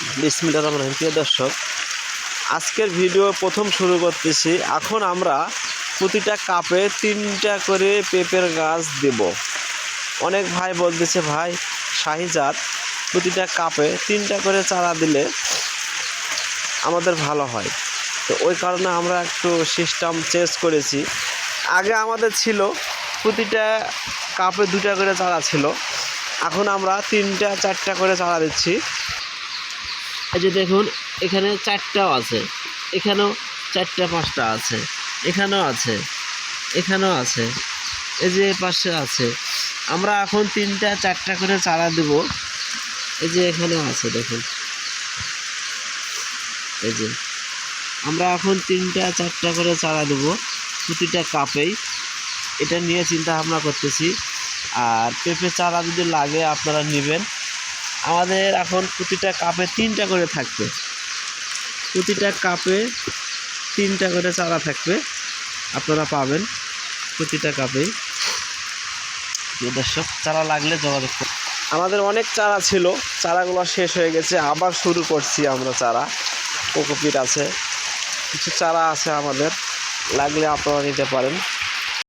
বিসমিল্লাহির রহমানির রহিম। প্রিয় দর্শক, আজকের ভিডিও প্রথম শুরু করতেছি। এখন আমরা প্রতিটা কাপে 3টা করে পেঁপের গাছ দেব। অনেক ভাই বলতেছে, ভাই শাহিজাত প্রতিটা কাপে 3টা করে চারা দিলে আমাদের ভালো হয়। তো ওই কারণে আমরা একটু সিস্টেম চেঞ্জ করেছি। আগে আমাদের ছিল প্রতিটা কাপে 2টা করে চারা ছিল, এখন আমরা 3টা 4টা করে চারা দিচ্ছি। এই যে দেখুন, এখানে 4টাও আছে, এখানেও 4টা 5টা আছে, এখানেও আছে, এখানেও আছে, এই যে পাশে আছে। আমরা এখন 3টা 4টা করে চারা দেব। এই যে এখানেও আছে, দেখুন, এই যে আমরা এখন 3টা 4টা করে চারা দেব প্রতিটা কাপেই। এটা নিয়ে চিন্তা ভাবনা করতেছি। আর পেঁপে চারা যদি লাগে আপনারা নেবেন। আমাদের এখন প্রতিটা কাপে 3টা করে থাকবে, প্রতিটা কাপে 3টা করে চারা থাকবে, আপনারা পাবেন প্রতিটা কাপেই। দর্শক, চারা লাগলে যোগাযোগ করুন। আমাদের অনেক চারা ছিল, চারাগুলো শেষ হয়ে গেছে, আবার শুরু করছি আমরা চারা। কোকোপিট আছে, কিছু চারা আছে আমাদের, লাগলে আপনারা নিতে পারেন।